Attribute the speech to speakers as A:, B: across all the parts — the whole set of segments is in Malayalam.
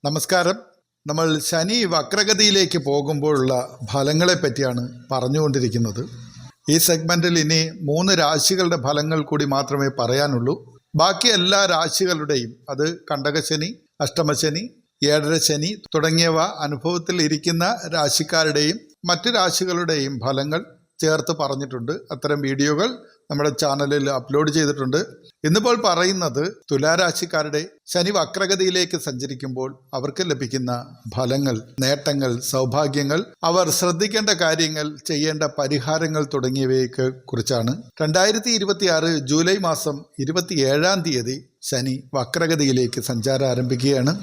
A: നമസ്കാരം. നമ്മൾ ശനി വക്രഗതിയിലേക്ക് പോകുമ്പോഴുള്ള ഫലങ്ങളെ പറ്റിയാണ് പറഞ്ഞുകൊണ്ടിരിക്കുന്നത്. ഈ സെഗ്മെന്റിൽ ഇനി 3 രാശികളുടെ ഫലങ്ങൾ കൂടി മാത്രമേ പറയാനുള്ളൂ. ബാക്കി എല്ലാ രാശികളുടെയും, അത് കണ്ടകശനി, അഷ്ടമശനി, ഏഴരശനി തുടങ്ങിയവ അനുഭവത്തിൽ ഇരിക്കുന്ന രാശിക്കാരുടെയും മറ്റു രാശികളുടെയും ഫലങ്ങൾ ചേർത്ത് പറഞ്ഞിട്ടുണ്ട്. അത്തരം വീഡിയോകൾ നമ്മുടെ ചാനലിൽ അപ്ലോഡ് ചെയ്തിട്ടുണ്ട്. ഇന്നിപ്പോൾ പറയുന്നത് തുലാരാശിക്കാരുടെ ശനി വക്രഗതിയിലേക്ക് സഞ്ചരിക്കുമ്പോൾ അവർക്ക് ലഭിക്കുന്ന ഫലങ്ങൾ, നേട്ടങ്ങൾ, സൗഭാഗ്യങ്ങൾ, അവർ ശ്രദ്ധിക്കേണ്ട കാര്യങ്ങൾ, ചെയ്യേണ്ട പരിഹാരങ്ങൾ തുടങ്ങിയവയെ കുറിച്ചാണ്. 2026 ജൂലൈ മാസം 27-ാം തീയതി ശനി വക്രഗതിയിലേക്ക് സഞ്ചാരം ആരംഭിക്കുകയാണ്.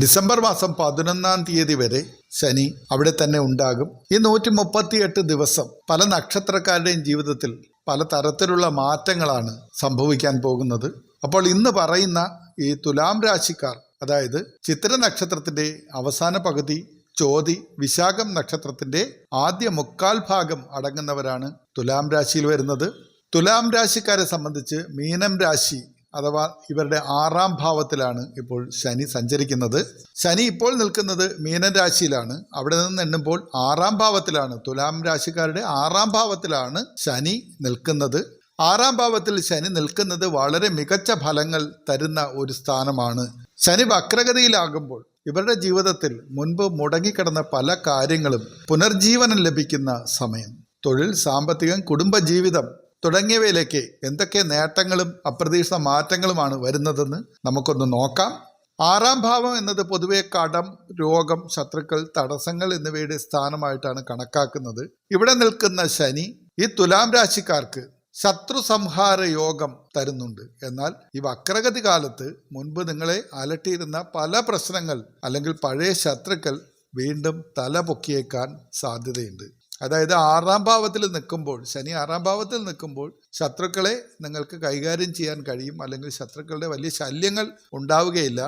A: ഡിസംബർ മാസം 11-ാം തീയതി വരെ ശനി അവിടെ തന്നെ ഉണ്ടാകും. ഈ 138 ദിവസം പല നക്ഷത്രക്കാരുടെയും ജീവിതത്തിൽ പല തരത്തിലുള്ള മാറ്റങ്ങളാണ് സംഭവിക്കാൻ പോകുന്നത്. അപ്പോൾ ഇന്ന് പറയുന്ന ഈ തുലാം രാശിക്കാർ, അതായത് ചിത്ര നക്ഷത്രത്തിന്റെ അവസാന പകുതി, ചോതി, വിശാഖം നക്ഷത്രത്തിന്റെ ആദ്യ 1/4 ഭാഗം അടങ്ങുന്നവരാണ് തുലാം രാശിയിൽ വരുന്നത്. തുലാം രാശിക്കാരെ സംബന്ധിച്ച് മീനം രാശി അഥവാ ഇവരുടെ 6-ാം ഭാവത്തിലാണ് ഇപ്പോൾ ശനി സഞ്ചരിക്കുന്നത്. ശനി ഇപ്പോൾ നിൽക്കുന്നത് മീനൻ രാശിയിലാണ്. അവിടെ നിന്ന് എണ്ണുമ്പോൾ 6-ാം ഭാവത്തിലാണ്, തുലാം രാശിക്കാരുടെ 6-ാം ഭാവത്തിലാണ് ശനി നിൽക്കുന്നത്. 6-ാം ഭാവത്തിൽ ശനി നിൽക്കുന്നത് വളരെ മികച്ച ഫലങ്ങൾ തരുന്ന ഒരു സ്ഥാനമാണ്. ശനി വക്രഗതിയിലാകുമ്പോൾ ഇവരുടെ ജീവിതത്തിൽ മുൻപ് മുടങ്ങിക്കിടന്ന പല കാര്യങ്ങളും പുനർജീവനം ലഭിക്കുന്ന സമയം. തൊഴിൽ, സാമ്പത്തികം, കുടുംബജീവിതം തുടങ്ങിയവയിലേക്ക് എന്തൊക്കെ നേട്ടങ്ങളും അപ്രതീക്ഷിത മാറ്റങ്ങളുമാണ് വരുന്നതെന്ന് നമുക്കൊന്ന് നോക്കാം. 6-ാം ഭാവം എന്നത് പൊതുവെ കടം, രോഗം, ശത്രുക്കൾ, തടസ്സങ്ങൾ എന്നിവയുടെ സ്ഥാനമായിട്ടാണ് കണക്കാക്കുന്നത്. ഇവിടെ നിൽക്കുന്ന ശനി ഈ തുലാം രാശിക്കാർക്ക് ശത്രു സംഹാര യോഗം തരുന്നുണ്ട്. എന്നാൽ ഈ വക്രഗതി കാലത്ത് മുൻപ് നിങ്ങളെ അലട്ടിയിരുന്ന പല പ്രശ്നങ്ങൾ അല്ലെങ്കിൽ പഴയ ശത്രുക്കൾ വീണ്ടും തല പൊക്കിയേക്കാൻ സാധ്യതയുണ്ട്. അതായത് 6-ാം ഭാവത്തിൽ നിൽക്കുമ്പോൾ, ശനി 6-ാം ഭാവത്തിൽ നിൽക്കുമ്പോൾ ശത്രുക്കളെ നിങ്ങൾക്ക് കൈകാര്യം ചെയ്യാൻ കഴിയും, അല്ലെങ്കിൽ ശത്രുക്കളുടെ വലിയ ശല്യങ്ങൾ ഉണ്ടാവുകയില്ല.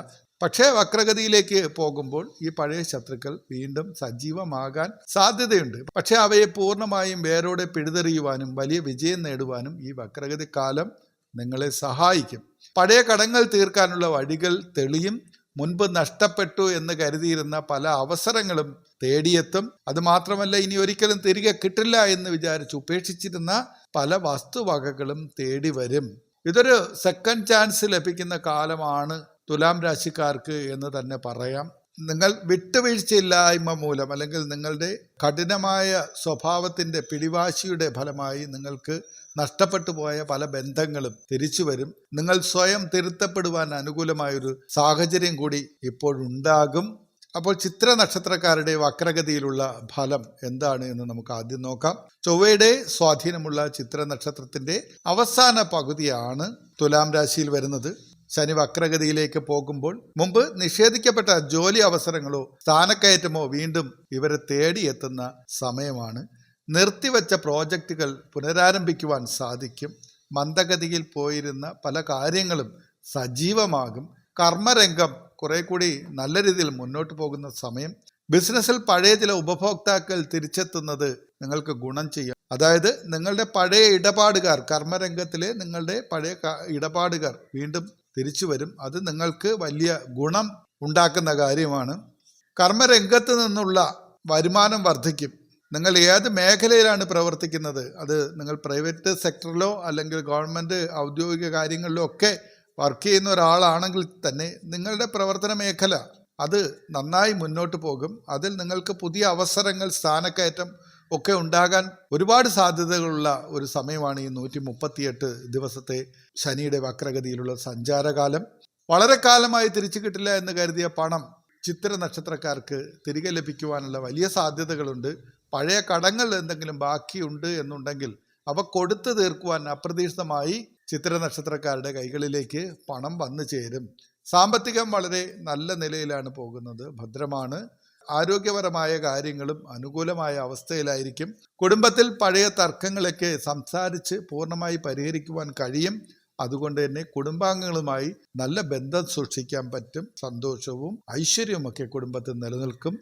A: പക്ഷേ വക്രഗതിയിലേക്ക് പോകുമ്പോൾ ഈ പഴയ ശത്രുക്കൾ വീണ്ടും സജീവമാകാൻ സാധ്യതയുണ്ട്. പക്ഷേ അവയെ പൂർണ്ണമായും വേരോടെ പിഴുതെറിയുവാനും വലിയ വിജയം നേടുവാനും ഈ വക്രഗതി കാലം നിങ്ങളെ സഹായിക്കും. പഴയ കടങ്ങൾ തീർക്കാനുള്ള വഴികൾ തെളിയും. മുൻപ് നഷ്ടപ്പെട്ടു എന്ന് കരുതിയിരുന്ന പല അവസരങ്ങളും തേടിയെത്തും. അതുമാത്രമല്ല, ഇനി ഒരിക്കലും തിരികെ കിട്ടില്ല എന്ന് വിചാരിച്ച് ഉപേക്ഷിച്ചിരുന്ന പല വസ്തുവകകളും തേടി വരും. ഇതൊരു സെക്കൻഡ് ചാൻസ് ലഭിക്കുന്ന കാലമാണ് തുലാം രാശിക്കാർക്ക് എന്ന് തന്നെ പറയാം. നിങ്ങൾ വിട്ടുവീഴ്ചയില്ലായ്മ മൂലം, അല്ലെങ്കിൽ നിങ്ങളുടെ കഠിനമായ സ്വഭാവത്തിൻ്റെ പിടിവാശിയുടെ ഫലമായി നിങ്ങൾക്ക് നഷ്ടപ്പെട്ടു പോയ പല ബന്ധങ്ങളും തിരിച്ചു വരും. നിങ്ങൾ സ്വയം തിരുത്തപ്പെടുവാൻ അനുകൂലമായൊരു സാഹചര്യം കൂടി ഇപ്പോഴുണ്ടാകും. അപ്പോൾ ചിത്ര നക്ഷത്രക്കാരുടെ വക്രഗതിയിലുള്ള ഫലം എന്താണ് എന്ന് നമുക്ക് ആദ്യം നോക്കാം. ചൊവ്വയുടെ സ്വാധീനമുള്ള ചിത്ര നക്ഷത്രത്തിന്റെ അവസാന പകുതിയാണ് തുലാം രാശിയിൽ വരുന്നത്. ശനി വക്രഗതിയിലേക്ക് പോകുമ്പോൾ മുമ്പ് നിഷേധിക്കപ്പെട്ട ജോലി അവസരങ്ങളോ സ്ഥാനക്കയറ്റമോ വീണ്ടും ഇവരെ തേടിയെത്തുന്ന സമയമാണ്. നിർത്തിവെച്ച പ്രോജക്റ്റുകൾ പുനരാരംഭിക്കുവാൻ സാധിക്കും. മന്ദഗതിയിൽ പോയിരുന്ന പല കാര്യങ്ങളും സജീവമാകും. കർമ്മരംഗം കുറെ കൂടി നല്ല രീതിയിൽ മുന്നോട്ട് പോകുന്ന സമയം. ബിസിനസ്സിൽ പഴയ ചില ഉപഭോക്താക്കൾ തിരിച്ചെത്തുന്നത് നിങ്ങൾക്ക് ഗുണം ചെയ്യും. അതായത് നിങ്ങളുടെ പഴയ ഇടപാടുകാർ, കർമ്മരംഗത്തിലെ നിങ്ങളുടെ പഴയ ഇടപാടുകാർ വീണ്ടും തിരിച്ചു വരും. അത് നിങ്ങൾക്ക് വലിയ ഗുണം ഉണ്ടാക്കുന്ന കാര്യമാണ്. കർമ്മരംഗത്ത് നിന്നുള്ള വരുമാനം വർദ്ധിക്കും. നിങ്ങൾ ഏത് മേഖലയിലാണ് പ്രവർത്തിക്കുന്നത്, അത് നിങ്ങൾ പ്രൈവറ്റ് സെക്ടറിലോ അല്ലെങ്കിൽ ഗവൺമെൻറ് ഔദ്യോഗിക കാര്യങ്ങളിലോ ഒക്കെ വർക്ക് ചെയ്യുന്ന ഒരാളാണെങ്കിൽ തന്നെ നിങ്ങളുടെ പ്രവർത്തന മേഖല അത് നന്നായി മുന്നോട്ട് പോകും. അതിൽ നിങ്ങൾക്ക് പുതിയ അവസരങ്ങൾ, സ്ഥാനക്കയറ്റം ഒക്കെ ഉണ്ടാകാൻ ഒരുപാട് സാധ്യതകളുള്ള ഒരു സമയമാണ് ഈ 138 ദിവസത്തെ ശനിയുടെ വക്രഗതിയിലുള്ള സഞ്ചാരകാലം. വളരെ കാലമായി തിരിച്ചു കിട്ടില്ല എന്ന് കരുതിയ പണം ചിത്ര നക്ഷത്രക്കാർക്ക് തിരികെ ലഭിക്കുവാനുള്ള വലിയ സാധ്യതകളുണ്ട്. പഴയ കടങ്ങൾ എന്തെങ്കിലും ബാക്കിയുണ്ട് എന്നുണ്ടെങ്കിൽ അവ കൊടുത്തു തീർക്കുവാൻ അപ്രതീക്ഷിതമായി ചിത്ര നക്ഷത്രക്കാരുടെ കൈകളിലേക്ക് പണം വന്നു ചേരും. സാമ്പത്തികം വളരെ നല്ല നിലയിലാണ് പോകുന്നത്, ഭദ്രമാണ്. ആരോഗ്യപരമായ കാര്യങ്ങളും അനുകൂലമായ അവസ്ഥയിലായിരിക്കും. കുടുംബത്തിൽ പഴയ തർക്കങ്ങളൊക്കെ സംസാരിച്ച് പൂർണ്ണമായി പരിഹരിക്കുവാൻ കഴിയും. അതുകൊണ്ട് തന്നെ കുടുംബാംഗങ്ങളുമായി നല്ല ബന്ധം സൂക്ഷിക്കാൻ പറ്റും. സന്തോഷവും ഐശ്വര്യവുമൊക്കെ കുടുംബത്തിൽ നിലനിൽക്കും.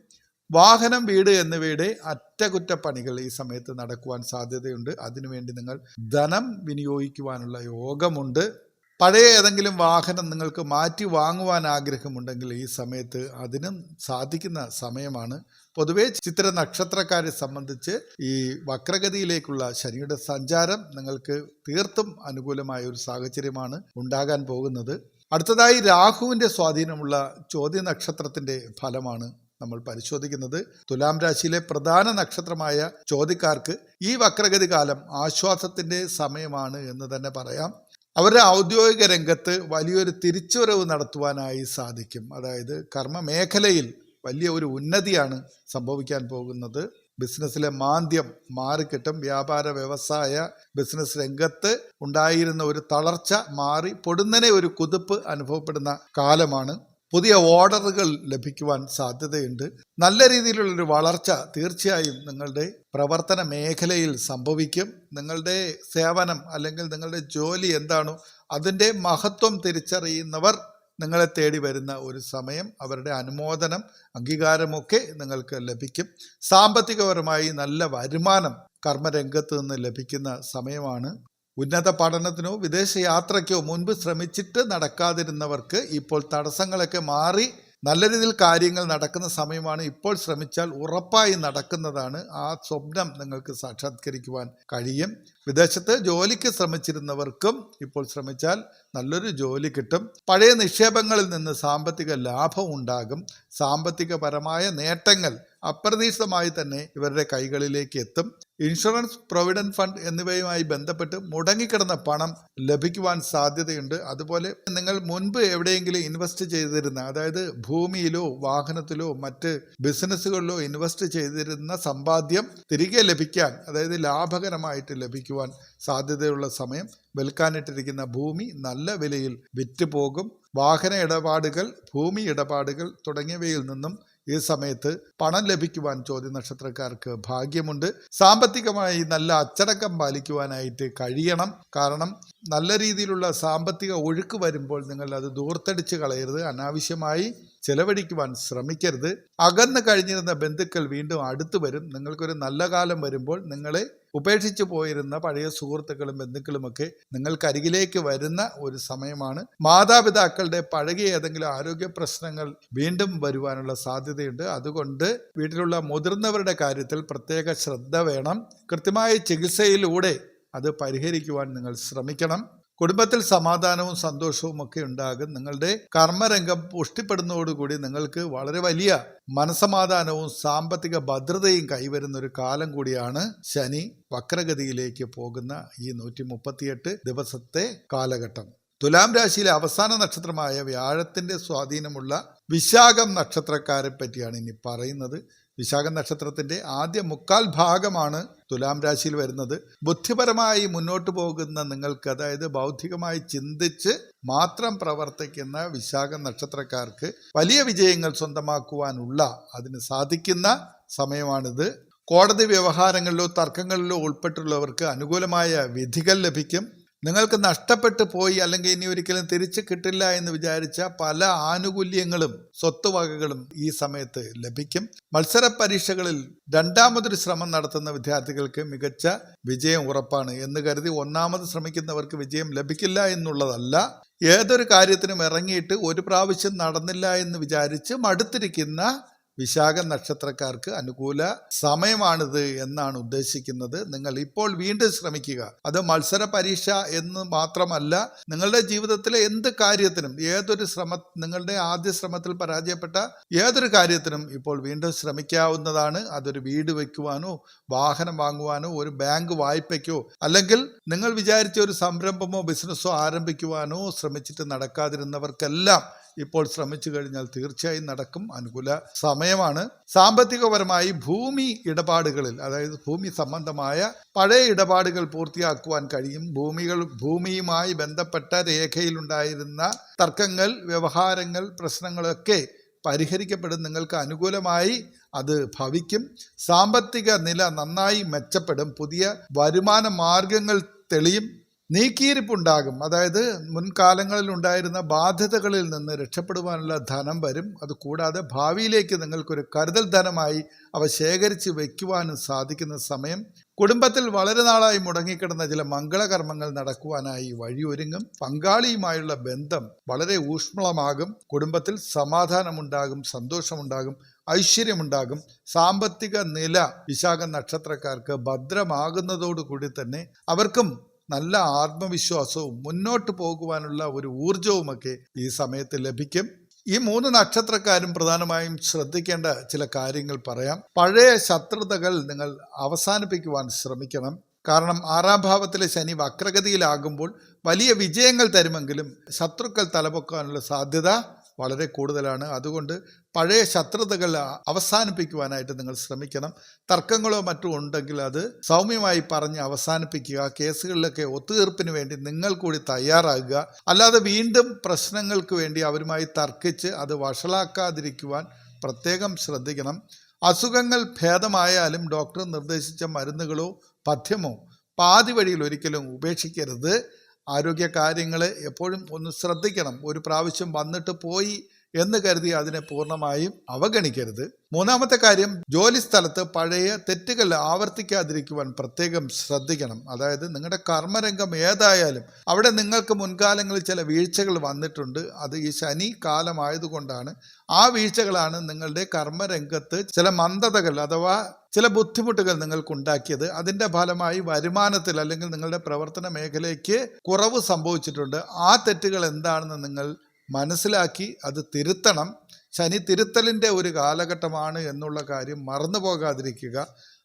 A: വാഹനം, വീട് എന്നിവയുടെ അറ്റകുറ്റപ്പണികൾ ഈ സമയത്ത് നടക്കുവാൻ സാധ്യതയുണ്ട്. അതിനുവേണ്ടി നിങ്ങൾ ധനം വിനിയോഗിക്കുവാനുള്ള യോഗമുണ്ട്. പഴയ ഏതെങ്കിലും വാഹനം നിങ്ങൾക്ക് മാറ്റി വാങ്ങുവാൻ ആഗ്രഹമുണ്ടെങ്കിൽ ഈ സമയത്ത് അതിനും സാധിക്കുന്ന സമയമാണ്. പൊതുവെ ചിത്ര നക്ഷത്രക്കാരെ സംബന്ധിച്ച് ഈ വക്രഗതിയിലേക്കുള്ള ശനിയുടെ സഞ്ചാരം നിങ്ങൾക്ക് തീർത്തും അനുകൂലമായ ഒരു സാഹചര്യമാണ് ഉണ്ടാകാൻ പോകുന്നത്. അടുത്തതായി രാഹുവിൻ്റെ സ്വാധീനമുള്ള ചോദ്യ നക്ഷത്രത്തിൻ്റെ ഫലമാണ് നമ്മൾ പരിശോധിക്കുന്നത്. തുലാം രാശിയിലെ പ്രധാന നക്ഷത്രമായ ചോദ്യക്കാർക്ക് ഈ വക്രഗതി കാലം ആശ്വാസത്തിൻ്റെ സമയമാണ് എന്ന് തന്നെ പറയാം. അവരുടെ ഔദ്യോഗിക രംഗത്ത് വലിയൊരു തിരിച്ചുവരവ് നടത്തുവാനായി സാധിക്കും. അതായത് കർമ്മ മേഖലയിൽ വലിയ ഒരു ഉന്നതിയാണ് സംഭവിക്കാൻ പോകുന്നത്. ബിസിനസ്സിലെ മാന്ദ്യം മാറിക്കിട്ടും. വ്യാപാര വ്യവസായ ബിസിനസ് രംഗത്ത് ഉണ്ടായിരുന്ന ഒരു തളർച്ച മാറി പൊടുന്നനെ ഒരു കുതിപ്പ് അനുഭവപ്പെടുന്ന കാലമാണ്. പുതിയ ഓർഡറുകൾ ലഭിക്കുവാൻ സാധ്യതയുണ്ട്. നല്ല രീതിയിലുള്ളൊരു വളർച്ച തീർച്ചയായും നിങ്ങളുടെ പ്രവർത്തന മേഖലയിൽ സംഭവിക്കും. നിങ്ങളുടെ സേവനം അല്ലെങ്കിൽ നിങ്ങളുടെ ജോലി എന്താണോ അതിൻ്റെ മഹത്വം തിരിച്ചറിയുന്നവർ നിങ്ങളെ തേടി വരുന്ന ഒരു സമയം. അവരുടെ അനുമോദനം അംഗീകാരമൊക്കെ നിങ്ങൾക്ക് ലഭിക്കും. സാമ്പത്തികപരമായി നല്ല വരുമാനം കർമ്മരംഗത്ത് നിന്ന് ലഭിക്കുന്ന സമയമാണ്. ഉന്നത പഠനത്തിനോ വിദേശ യാത്രയ്ക്കോ മുൻപ് ശ്രമിച്ചിട്ട് നടക്കാതിരുന്നവർക്ക് ഇപ്പോൾ തടസ്സങ്ങളൊക്കെ മാറി നല്ല രീതിയിൽ കാര്യങ്ങൾ നടക്കുന്ന സമയമാണ്. ഇപ്പോൾ ശ്രമിച്ചാൽ ഉറപ്പായി നടക്കുന്നതാണ്. ആ സ്വപ്നം നിങ്ങൾക്ക് സാക്ഷാത്കരിക്കുവാൻ കഴിയും. വിദേശത്ത് ജോലിക്ക് ശ്രമിച്ചിരുന്നവർക്കും ഇപ്പോൾ ശ്രമിച്ചാൽ നല്ലൊരു ജോലി കിട്ടും. പഴയ നിക്ഷേപങ്ങളിൽ നിന്ന് സാമ്പത്തിക ലാഭം ഉണ്ടാകും. സാമ്പത്തികപരമായ നേട്ടങ്ങൾ അപ്രതീക്ഷിതമായി തന്നെ ഇവരുടെ കൈകളിലേക്ക് എത്തും. ഇൻഷുറൻസ്, പ്രൊവിഡന്റ് ഫണ്ട് എന്നിവയുമായി ബന്ധപ്പെട്ട് മുടങ്ങിക്കിടന്ന പണം ലഭിക്കുവാൻ സാധ്യതയുണ്ട്. അതുപോലെ നിങ്ങൾ മുൻപ് എവിടെയെങ്കിലും ഇൻവെസ്റ്റ് ചെയ്തിരുന്ന, അതായത് ഭൂമിയിലോ വാഹനത്തിലോ മറ്റ് ബിസിനസ്സുകളിലോ ഇൻവെസ്റ്റ് ചെയ്തിരുന്ന സമ്പാദ്യം തിരികെ ലഭിക്കാൻ, അതായത് ലാഭകരമായിട്ട് ലഭിക്കുവാൻ സാധ്യതയുള്ള സമയം. വിൽക്കാനിട്ടിരിക്കുന്ന ഭൂമി നല്ല വിലയിൽ വിറ്റുപോകും. വാഹന ഇടപാടുകൾ, ഭൂമി ഇടപാടുകൾ തുടങ്ങിയവയിൽ നിന്നും ഈ സമയത്ത് പണം ലഭിക്കുവാൻ ചോദ്യ നക്ഷത്രക്കാർക്ക് ഭാഗ്യമുണ്ട്. സാമ്പത്തികമായി നല്ല അച്ചടക്കം പാലിക്കുവാനായിട്ട് കഴിയണം. കാരണം നല്ല രീതിയിലുള്ള സാമ്പത്തിക ഒഴുക്ക് വരുമ്പോൾ നിങ്ങൾ അത് ദൂർത്തടിച്ച് കളയരുത്. അനാവശ്യമായി ചെലവഴിക്കുവാൻ ശ്രമിക്കരുത്. അകന്നു കഴിഞ്ഞിരുന്ന ബന്ധുക്കൾ വീണ്ടും അടുത്തു വരും. നിങ്ങൾക്കൊരു നല്ല കാലം വരുമ്പോൾ നിങ്ങളെ ഉപേക്ഷിച്ചു പോയിരുന്ന പഴയ സുഹൃത്തുക്കളും ബന്ധുക്കളുമൊക്കെ നിങ്ങൾക്കരികിലേക്ക് വരുന്ന ഒരു സമയമാണ്. മാതാപിതാക്കളുടെ പഴകിയ ഏതെങ്കിലും ആരോഗ്യ പ്രശ്നങ്ങൾ വീണ്ടും വരുവാനുള്ള സാധ്യതയുണ്ട്. അതുകൊണ്ട് വീട്ടിലുള്ള മുതിർന്നവരുടെ കാര്യത്തിൽ പ്രത്യേക ശ്രദ്ധ വേണം. കൃത്യമായ ചികിത്സയിലൂടെ അത് പരിഹരിക്കുവാൻ നിങ്ങൾ ശ്രമിക്കണം. കുടുംബത്തിൽ സമാധാനവും സന്തോഷവും ഒക്കെ ഉണ്ടാകും. നിങ്ങളുടെ കർമ്മരംഗം പുഷ്ടിപ്പെടുന്നതോടുകൂടി നിങ്ങൾക്ക് വളരെ വലിയ മനസമാധാനവും സാമ്പത്തിക ഭദ്രതയും കൈവരുന്ന ഒരു കാലം കൂടിയാണ് ശനി വക്രഗതിയിലേക്ക് പോകുന്ന ഈ 138 ദിവസത്തെ കാലഘട്ടം. തുലാം രാശിയിലെ അവസാന നക്ഷത്രമായ വ്യാഴത്തിൻ്റെ സ്വാധീനമുള്ള വിശാഖം നക്ഷത്രക്കാരെ പറ്റിയാണ് ഇനി പറയുന്നത്. വിശാഖം നക്ഷത്രത്തിൻ്റെ ആദ്യ 1/4 ഭാഗമാണ് തുലാം രാശിയിൽ വരുന്നത്. ബുദ്ധിപരമായി മുന്നോട്ട് പോകുന്ന നിങ്ങൾക്ക്, അതായത് ബൗദ്ധികമായി ചിന്തിച്ച് മാത്രം പ്രവർത്തിക്കുന്ന വിശാഖം നക്ഷത്രക്കാർക്ക് വലിയ വിജയങ്ങൾ സ്വന്തമാക്കുവാനുള്ള അതിന് സാധിക്കുന്ന സമയമാണിത്. കോടതി വ്യവഹാരങ്ങളിലോ തർക്കങ്ങളിലോ ഉൾപ്പെട്ടുള്ളവർക്ക് അനുകൂലമായ വിധികൾ ലഭിക്കും. നിങ്ങൾക്ക് നഷ്ടപ്പെട്ടു പോയി അല്ലെങ്കിൽ ഇനി ഒരിക്കലും തിരിച്ചു കിട്ടില്ല എന്ന് വിചാരിച്ച പല ആനുകൂല്യങ്ങളും സ്വത്തുവകകളും ഈ സമയത്ത് ലഭിക്കും. മത്സര പരീക്ഷകളിൽ രണ്ടാമതൊരു ശ്രമം നടത്തുന്ന വിദ്യാർത്ഥികൾക്ക് മികച്ച വിജയം ഉറപ്പാണ് എന്ന് കരുതി ഒന്നാമത് ശ്രമിക്കുന്നവർക്ക് വിജയം ലഭിക്കില്ല എന്നുള്ളതല്ല. ഏതൊരു കാര്യത്തിനും ഇറങ്ങിയിട്ട് ഒരു പ്രാവശ്യം നടന്നില്ല എന്ന് വിചാരിച്ച് മടുത്തിരിക്കുന്ന വിശാഖ നക്ഷത്രക്കാർക്ക് അനുകൂല സമയമാണിത് എന്നാണ് ഉദ്ദേശിക്കുന്നത്. നിങ്ങൾ ഇപ്പോൾ വീണ്ടും ശ്രമിക്കുക. അത് മത്സര പരീക്ഷ എന്ന് മാത്രമല്ല, നിങ്ങളുടെ ജീവിതത്തിലെ എന്ത് കാര്യത്തിനും, ഏതൊരു നിങ്ങളുടെ ആദ്യ ശ്രമത്തിൽ പരാജയപ്പെട്ട ഏതൊരു കാര്യത്തിനും ഇപ്പോൾ വീണ്ടും ശ്രമിക്കാവുന്നതാണ്. അതൊരു വീട് വയ്ക്കുവാനോ വാഹനം വാങ്ങുവാനോ ഒരു ബാങ്ക് വായ്പയ്ക്കോ അല്ലെങ്കിൽ നിങ്ങൾ വിചാരിച്ച ഒരു സംരംഭമോ ബിസിനസ്സോ ആരംഭിക്കുവാനോ ശ്രമിച്ചിട്ട് നടക്കാതിരുന്നവർക്കെല്ലാം ഇപ്പോൾ ശ്രമിച്ചു കഴിഞ്ഞാൽ തീർച്ചയായും നടക്കും. അനുകൂല സമയമാണ്. സാമ്പത്തികപരമായി ഭൂമി ഇടപാടുകളിൽ, അതായത് ഭൂമി സംബന്ധമായ പഴയ ഇടപാടുകൾ പൂർത്തിയാക്കുവാൻ കഴിയും. ഭൂമിയുമായി ബന്ധപ്പെട്ട രേഖയിലുണ്ടായിരുന്ന തർക്കങ്ങൾ, വ്യവഹാരങ്ങൾ, പ്രശ്നങ്ങളൊക്കെ പരിഹരിക്കപ്പെടും. നിങ്ങൾക്ക് അനുകൂലമായി അത് ഭവിക്കും. സാമ്പത്തിക നില നന്നായി മെച്ചപ്പെടും. പുതിയ വരുമാന മാർഗങ്ങൾ തെളിയും. നീക്കിയിരിപ്പുണ്ടാകും. അതായത് മുൻകാലങ്ങളിൽ ഉണ്ടായിരുന്ന ബാധ്യതകളിൽ നിന്ന് രക്ഷപ്പെടുവാനുള്ള ധനം വരും. അതുകൂടാതെ ഭാവിയിലേക്ക് നിങ്ങൾക്കൊരു കരുതൽ ധനമായി അവ ശേഖരിച്ച് വയ്ക്കുവാനും സാധിക്കുന്ന സമയം. കുടുംബത്തിൽ വളരെ നാളായി മുടങ്ങിക്കിടന്ന ചില മംഗളകർമ്മങ്ങൾ നടക്കുവാനായി വഴിയൊരുങ്ങും. പങ്കാളിയുമായുള്ള ബന്ധം വളരെ ഊഷ്മളമാകും. കുടുംബത്തിൽ സമാധാനമുണ്ടാകും, സന്തോഷമുണ്ടാകും, ഐശ്വര്യമുണ്ടാകും. സാമ്പത്തിക നില വിശാഖം നക്ഷത്രക്കാർക്ക് ഭദ്രമാകുന്നതോടുകൂടി തന്നെ അവർക്കും നല്ല ആത്മവിശ്വാസവും മുന്നോട്ട് പോകുവാനുള്ള ഒരു ഊർജവുമൊക്കെ ഈ സമയത്ത് ലഭിക്കും. ഈ 3 നക്ഷത്രക്കാരും പ്രധാനമായും ശ്രദ്ധിക്കേണ്ട ചില കാര്യങ്ങൾ പറയാം. പഴയ ശത്രുതകൾ നിങ്ങൾ അവസാനിപ്പിക്കുവാൻ ശ്രമിക്കണം. കാരണം 6ാം ഭാവത്തിലെ ശനി വക്രഗതിയിലാകുമ്പോൾ വലിയ വിജയങ്ങൾ തരുമെങ്കിലും ശത്രുക്കൾ തലപൊക്കാനുള്ള സാധ്യത വളരെ കൂടുതലാണ്. അതുകൊണ്ട് പഴയ ശത്രുതകൾ അവസാനിപ്പിക്കുവാനായിട്ട് നിങ്ങൾ ശ്രമിക്കണം. തർക്കങ്ങളോ മറ്റോ ഉണ്ടെങ്കിൽ അത് സൗമ്യമായി പറഞ്ഞ് അവസാനിപ്പിക്കുക. കേസുകളിലൊക്കെ ഒത്തുതീർപ്പിന് വേണ്ടി നിങ്ങൾ കൂടി തയ്യാറാകുക. അല്ലാതെ വീണ്ടും പ്രശ്നങ്ങൾക്ക് വേണ്ടി അവരുമായി തർക്കിച്ച് അത് വഷളാക്കാതിരിക്കുവാൻ പ്രത്യേകം ശ്രദ്ധിക്കണം. അസുഖങ്ങൾ ഭേദമായാലും ഡോക്ടർ നിർദ്ദേശിച്ച മരുന്നുകളോ പഥ്യമോ പാതി വഴിയിൽ ഒരിക്കലും ഉപേക്ഷിക്കരുത്. ആരോഗ്യ കാര്യങ്ങളെ എപ്പോഴും ഒന്ന് ശ്രദ്ധിക്കണം. ഒരു പ്രാവശ്യം വന്നിട്ട് പോയി എന്ന് കരുതി അതിനെ പൂർണ്ണമായും അവഗണിക്കരുത്. 3ാമത്തെ കാര്യം, ജോലി സ്ഥലത്ത് പഴയ തെറ്റുകൾ ആവർത്തിക്കാതിരിക്കുവാൻ പ്രത്യേകം ശ്രദ്ധിക്കണം. അതായത് നിങ്ങളുടെ കർമ്മരംഗം ഏതായാലും അവിടെ നിങ്ങൾക്ക് മുൻകാലങ്ങളിൽ ചില വീഴ്ചകൾ വന്നിട്ടുണ്ട്. അത് ഈ ശനി കാലമായതുകൊണ്ടാണ്. ആ വീഴ്ചകളാണ് നിങ്ങളുടെ കർമ്മരംഗത്ത് ചില മന്ദതകൾ അഥവാ ചില ബുദ്ധിമുട്ടുകൾ നിങ്ങൾക്കുണ്ടാക്കിയത്. അതിൻ്റെ ഫലമായി വരുമാനത്തിൽ അല്ലെങ്കിൽ നിങ്ങളുടെ പ്രവർത്തന മേഖലയ്ക്ക് കുറവ് സംഭവിച്ചിട്ടുണ്ട്. ആ തെറ്റുകൾ എന്താണെന്ന് നിങ്ങൾ മനസ്സിലാക്കി അത് തിരുത്തണം. ശനി തിരുത്തലിൻ്റെ ഒരു കാലഘട്ടമാണ് എന്നുള്ള കാര്യം മറന്നു പോകാതിരിക്കുക.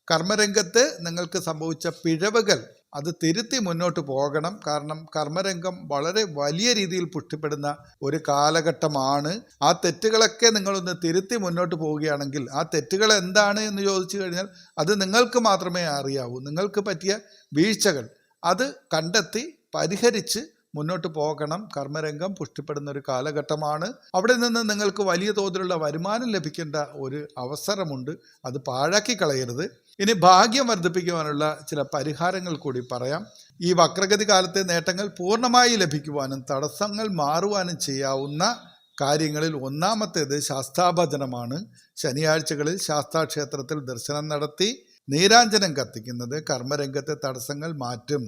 A: കർമ്മരംഗത്ത് നിങ്ങൾക്ക് സംഭവിച്ച പിഴവുകൾ അത് തിരുത്തി മുന്നോട്ട് പോകണം. കാരണം കർമ്മരംഗം വളരെ വലിയ രീതിയിൽ പുഷ്ടിപ്പെടുന്ന ഒരു കാലഘട്ടമാണ്. ആ തെറ്റുകളൊക്കെ നിങ്ങളൊന്ന് തിരുത്തി മുന്നോട്ട് പോവുകയാണെങ്കിൽ, ആ തെറ്റുകൾ എന്താണ് എന്ന് ചോദിച്ചു കഴിഞ്ഞാൽ അത് നിങ്ങൾക്ക് മാത്രമേ അറിയാവൂ. നിങ്ങൾക്ക് പറ്റിയ വീഴ്ചകൾ അത് കണ്ടെത്തി പരിഹരിച്ച് മുന്നോട്ട് പോകണം. കർമ്മരംഗം പുഷ്ടിപ്പെടുന്ന ഒരു കാലഘട്ടമാണ്. അവിടെ നിന്ന് നിങ്ങൾക്ക് വലിയ തോതിലുള്ള വരുമാനം ലഭിക്കേണ്ട ഒരു അവസരമുണ്ട്. അത് പാഴാക്കി കളയരുത്. ഇനി ഭാഗ്യം വർദ്ധിപ്പിക്കുവാനുള്ള ചില പരിഹാരങ്ങൾ കൂടി പറയാം. ഈ വക്രഗതി കാലത്തെ നേട്ടങ്ങൾ പൂർണ്ണമായി ലഭിക്കുവാനും തടസ്സങ്ങൾ മാറുവാനും ചെയ്യാവുന്ന കാര്യങ്ങളിൽ 1ാമത്തേത് ശാസ്താഭജനമാണ്. ശനിയാഴ്ചകളിൽ ശാസ്താക്ഷേത്രത്തിൽ ദർശനം നടത്തി നീരാഞ്ജനം കത്തിക്കുന്നത് കർമ്മരംഗത്തെ തടസ്സങ്ങൾ മാറ്റും.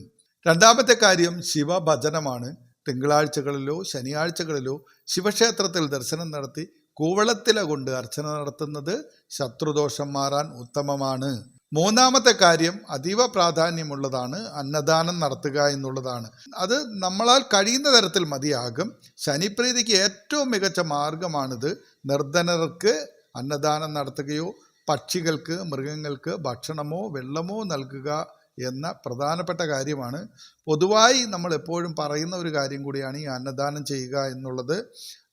A: 2ാമത്തെ കാര്യം ശിവഭജനമാണ്. തിങ്കളാഴ്ചകളിലോ ശനിയാഴ്ചകളിലോ ശിവക്ഷേത്രത്തിൽ ദർശനം നടത്തി കൂവളത്തില കൊണ്ട് അർച്ചന നടത്തുന്നത് ശത്രുദോഷം മാറാൻ ഉത്തമമാണ്. 3ാമത്തെ കാര്യം അതീവ പ്രാധാന്യമുള്ളതാണ്. അന്നദാനം നടത്തുക എന്നുള്ളതാണ്. അത് നമ്മളാൽ കഴിയുന്ന തരത്തിൽ മതിയാകും. ശനിപ്രീതിക്ക് ഏറ്റവും മികച്ച മാർഗമാണിത്. നിർധനർക്ക് അന്നദാനം നടത്തുകയോ പക്ഷികൾക്ക് മൃഗങ്ങൾക്ക് ഭക്ഷണമോ വെള്ളമോ നൽകുക എന്ന പ്രധാനപ്പെട്ട കാര്യമാണ്. പൊതുവായി നമ്മൾ എപ്പോഴും പറയുന്ന ഒരു കാര്യം കൂടിയാണ് ഈ അന്നദാനം ചെയ്യുക എന്നുള്ളത്.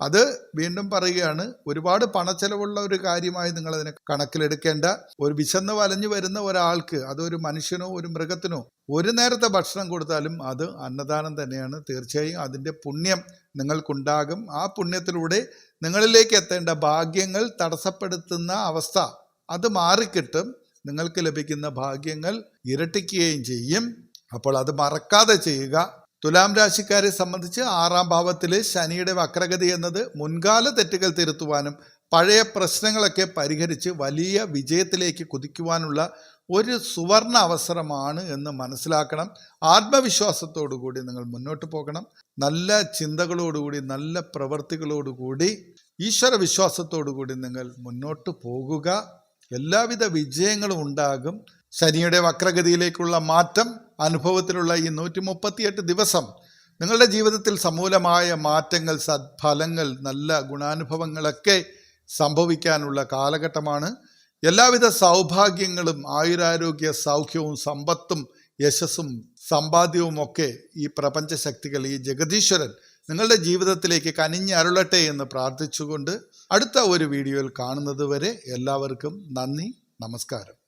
A: അത് വീണ്ടും പറയുകയാണ്, ഒരുപാട് പണച്ചെലവുള്ള ഒരു കാര്യമായി നിങ്ങളതിനെ കണക്കിലെടുക്കേണ്ട. ഒരു വിശന്ന് വലഞ്ഞു വരുന്ന ഒരാൾക്ക്, അതൊരു മനുഷ്യനോ ഒരു മൃഗത്തിനോ ഒരു നേരത്തെ ഭക്ഷണം കൊടുത്താലും അത് അന്നദാനം തന്നെയാണ്. തീർച്ചയായും അതിൻ്റെ പുണ്യം നിങ്ങൾക്കുണ്ടാകും. ആ പുണ്യത്തിലൂടെ നിങ്ങളിലേക്ക് എത്തേണ്ട ഭാഗ്യങ്ങൾ തടസ്സപ്പെടുത്തുന്ന അവസ്ഥ അത് മാറിക്കിട്ടും. നിങ്ങൾക്ക് ലഭിക്കുന്ന ഭാഗ്യങ്ങൾ ഇരട്ടിക്കുകയും ചെയ്യും. അപ്പോൾ അത് മറക്കാതെ ചെയ്യുക. തുലാം രാശിക്കാരെ സംബന്ധിച്ച് 6ാം ഭാവത്തിൽ ശനിയുടെ വക്രഗതി എന്നത് മുൻകാല തെറ്റുകൾ തിരുത്തുവാനും പഴയ പ്രശ്നങ്ങളൊക്കെ പരിഹരിച്ച് വലിയ വിജയത്തിലേക്ക് കുതിക്കുവാനുള്ള ഒരു സുവർണ അവസരമാണ് എന്ന് മനസ്സിലാക്കണം. ആത്മവിശ്വാസത്തോടുകൂടി നിങ്ങൾ മുന്നോട്ട് പോകണം. നല്ല ചിന്തകളോടുകൂടി നല്ല പ്രവൃത്തികളോടുകൂടി ഈശ്വര വിശ്വാസത്തോടുകൂടി നിങ്ങൾ മുന്നോട്ട് പോകുക. എല്ലാവിധ വിജയങ്ങളും ഉണ്ടാകും. ശനിയുടെ വക്രഗതിയിലേക്കുള്ള മാറ്റം അനുഭവത്തിലുള്ള ഈ 138 ദിവസം നിങ്ങളുടെ ജീവിതത്തിൽ സമൂലമായ മാറ്റങ്ങൾ, സദ്ഫലങ്ങൾ, നല്ല ഗുണാനുഭവങ്ങളൊക്കെ സംഭവിക്കാനുള്ള കാലഘട്ടമാണ്. എല്ലാവിധ സൗഭാഗ്യങ്ങളും ആയുരാരോഗ്യ സൗഖ്യവും സമ്പത്തും യശസ്സും സമ്പാദ്യവും ഒക്കെ ഈ പ്രപഞ്ചശക്തികൾ, ഈ ജഗദീശ്വരൻ നിങ്ങളുടെ ജീവിതത്തിലേക്ക് കനിഞ്ഞരുളട്ടെ എന്ന് പ്രാർത്ഥിച്ചുകൊണ്ട് അടുത്ത ഒരു വീഡിയോയിൽ കാണുന്നത് വരെ എല്ലാവർക്കും നന്ദി, നമസ്കാരം.